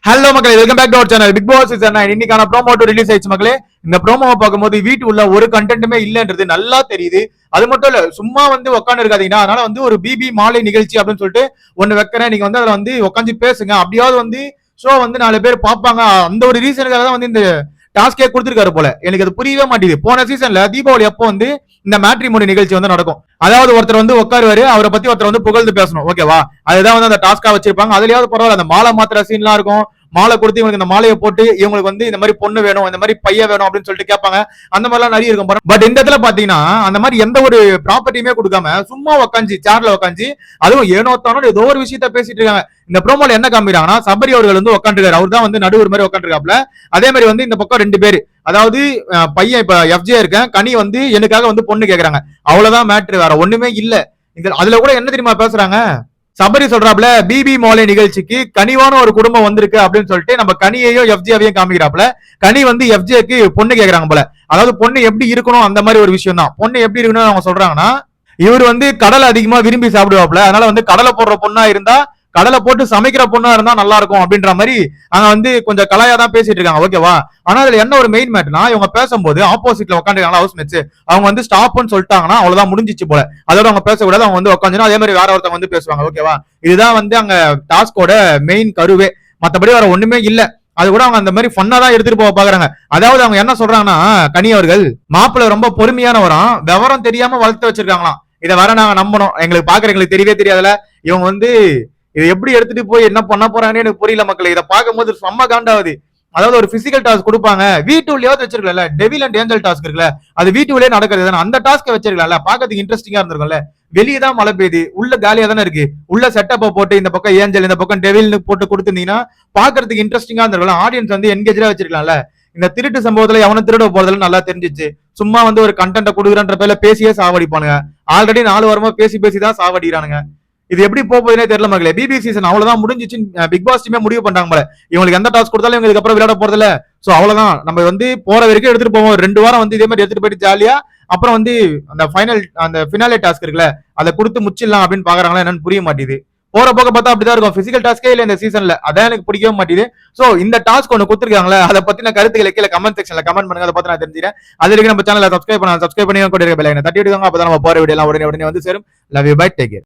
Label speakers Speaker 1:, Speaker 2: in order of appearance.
Speaker 1: Hello மக்களே, welcome back to our channel Bigg Boss season 9. இன்னைக்கான promo release ஆயிடுச்சு மக்களே. இந்த ப்ரோமோவை பார்க்கும்போது வீட்டு உள்ள ஒரு கண்டென்ட்டுமே இல்லன்றது நல்லா தெரியுது. அது மட்டும் இல்ல, சும்மா வந்து உட்காந்து இருக்காதீங்கன்னா, அதனால வந்து ஒரு பிபி மாலை நிகழ்ச்சி அப்படின்னு சொல்லிட்டு ஒன்னு வைக்கிறேன். நீங்க வந்து அதுல வந்து உட்காந்து பேசுங்க, அப்படியாவது வந்து ஷோ வந்து 4 பேர் பார்ப்பாங்க. அந்த ஒரு ரீசனுக்காக தான் வந்து இந்த டாஸ்கே கொடுத்துருக்காரு போல. எனக்கு அது புரியவே மாட்டேங்குது. போன சீசன்ல தீபாவளி அப்போ வந்து இந்த மேட்ரிமோனி நிகழ்ச்சி வந்து நடக்கும். அதாவது ஒருத்தர் வந்து உட்காருவாரு, அவரை பத்தி ஒருத்தர் வந்து புகழ்ந்து பேசணும், ஓகேவா? அதுதான் வந்து அந்த டாஸ்கா வச்சிருப்பாங்க. அதுலயாவது பரவாயில்ல, அந்த மாலை மாத்திர சீன்லாம் இருக்கும். மாலை கொடுத்து இவங்களுக்கு இந்த மாலையை போட்டு இவங்களுக்கு வந்து இந்த மாதிரி பொண்ணு வேணும், இந்த மாதிரி பையன் வேணும் அப்படின்னு சொல்லிட்டு கேட்பாங்க. அந்த மாதிரிலாம் நிறைய இருக்கும். பட் இந்த இடத்துல பாத்தீங்கன்னா அந்த மாதிரி எந்த ஒரு ப்ராப்பர்ட்டியுமே கொடுக்காம சும்மா உட்காந்து சேர்ல உட்காந்து, அதுவும் ஏனோ தானோ ஏதோ ஒரு விஷயத்த பேசிட்டு இருக்காங்க. இந்த ப்ரோமோல என்ன காமிக்கிறாங்கன்னா, சபரி அவர்கள் வந்து உட்காந்துருக்காரு. அவர் தான் வந்து நடுவர் மாதிரி உட்காந்துருக்காப்ல. அதே மாதிரி வந்து இந்த பக்கம் 2 பேர், அதாவது பையன் இப்ப எஃப்ஜே இருக்கேன், கனி வந்து எனக்காக வந்து பொண்ணு கேக்குறாங்க. அவ்வளவுதான் மேட்ரு, வேற ஒண்ணுமே இல்ல. அதுல கூட என்ன தெரியுமா பேசுறாங்க? சபரி சொல்றாப்ல, பிபி மோலை நிகழ்ச்சிக்கு கனிவான ஒரு குடும்பம் வந்திருக்கு அப்படின்னு சொல்லிட்டு நம்ம கனியையும் எஃப்ஜேவையும் காமிக்கிறாப்ல. கனி வந்து எஃப்ஜேக்கு பொண்ணு கேக்குறாங்க போல. அதாவது பொண்ணு எப்படி இருக்கணும் அந்த மாதிரி ஒரு விஷயம் தான். பொண்ணு எப்படி இருக்கணும் அவங்க சொல்றாங்கன்னா, இவர் வந்து கடலை அதிகமா விரும்பி சாப்பிடுவாப்ல. அதனால வந்து கடலை போடுற பொண்ணா இருந்தா, கடலை போட்டு சமைக்கிற பொண்ணா இருந்தா நல்லா இருக்கும் அப்படின்ற மாதிரி அங்க வந்து கொஞ்சம் கலாயா தான் பேசிட்டு இருக்காங்க, ஓகேவா? ஆனா அதுல என்ன ஒரு மெயின் மேட்னா, இவங்க பேசும்போது ஆப்போசிட்ல உட்காந்துருக்காங்க ஹவுஸ் மேட்ச், அவங்க வந்து ஸ்டாப்னு சொல்லிட்டாங்கன்னா அவ்வளவுதான், முடிஞ்சிச்சு போல. அதோட அவங்க பேசக்கூடாது, அவங்க வந்து உட்காந்துனா அதே மாதிரி வேற ஒருத்தவங்க வந்து பேசுவாங்க, ஓகேவா? இதுதான் வந்து அங்க டாஸ்கோட மெயின் கருவே. மத்தபடி வேற ஒண்ணுமே இல்ல. அது கூட அவங்க அந்த மாதிரி ஃபன்னா தான் எடுத்துட்டு போக பாக்குறாங்க. அதாவது அவங்க என்ன சொல்றாங்கன்னா, கனி அவர்கள் மாப்பிள்ள ரொம்ப பொறுமையானவராம், விவரம் தெரியாம வளர்த்து வச்சிருக்காங்களாம். இதை வர நாங்க நம்பணும், எங்களுக்கு பாக்குற எங்களுக்கு தெரியவே தெரியாதுல. இவங்க வந்து இதை எப்படி எடுத்துட்டு போய் என்ன பண்ண போறாங்கன்னு எனக்கு புரியல மக்கள். இதை பார்க்கும்போது செம்ம காண்டாவது. அதாவது ஒரு பிசிக்கல் டாஸ்க் கொடுப்பாங்க, வீட்டுலயாவது வச்சிருக்கல. டெவில் அண்ட் ஏஞ்சல் டாஸ்க் இருக்குல்ல, அது வீட்டுலயே நடக்கிறது தானே. அந்த டாஸ்க்கை வச்சிருக்கல, பாக்கிறதுக்கு இன்ட்ரெஸ்டிங்கா இருந்திருக்கும்ல. வெளியே தான் மழை பெய்யுது, உள்ள காலியா தானே இருக்கு. உள்ள செட்டப்பை போட்டு இந்த பக்கம் ஏஞ்சல் இந்த பக்கம் டெவில்னு போட்டு கொடுத்துருந்தீங்கன்னா பாக்குறதுக்கு இன்ட்ரெஸ்டிங்கா இருந்திருக்கலாம். ஆடியன்ஸ் வந்து என்கேஜா வச்சிருக்கலாம்ல. இந்த திருட்டு சம்பவத்துல எவனும் திருட போறதுல நல்லா தெரிஞ்சிச்சு. சும்மா வந்து ஒரு கண்டென்ட் கொடுக்குறன்ற பேர்ல பேசியே சாவடிப்பானுங்க. ஆல்ரெடி 4 வாரமா பேசி பேசிதான் சாவடிக்கிறானுங்க. இது எப்படி போகுதுன்னே தெரியல மக்களே. பிபி சீசன் அவ்வளவுதான் முடிஞ்சிச்சு. பிக் பாஸ் டீமே முடிவு பண்ணாங்க போல. இவங்களுக்கு எந்த டாஸ்க் கொடுத்தாலும் இவங்களுக்கு அப்புறம் விளையாட போறது இல்ல. சோ அவ்வளவுதான், நம்ம வந்து போற வரைக்கும் எடுத்துட்டு போவோம். 2 வாரம் வந்து இதே மாதிரி எடுத்துட்டு போயிட்டு ஜாலியா அப்புறம் வந்து அந்த ஃபினாலே டாஸ்க் இருக்குல்ல, அதை கொடுத்து முச்சிடலாம் அப்படின்னு பாக்குறாங்களா என்னன்னு புரிய மாட்டேது. போற போக பார்த்தா அப்படிதான் இருக்கும். பிசிக்கல் டாஸ்கே இல்ல இந்த சீசன்ல, அதான் எனக்கு பிடிக்கவே மாட்டேது. சோ இந்த டாஸ்க் ஒண்ணு கொடுத்துருக்காங்களே, அதை பத்தின கருத்துக்களை கீழே கமெண்ட் செக்ஷன்ல கமெண்ட் பண்ணுங்க. அதை பத்தி நான் தெரிஞ்சுக்கிறேன். அது வரைக்கும் நம்ம சேனலை சப்ஸ்கிரைப் பண்ணி கூட இருக்க பெல் ஐகானை தட்டி விடுங்க. அப்பதான் நம்ம போற வீடியோ எல்லாம் உடனே வந்து சேரும். Love you, bye, take care.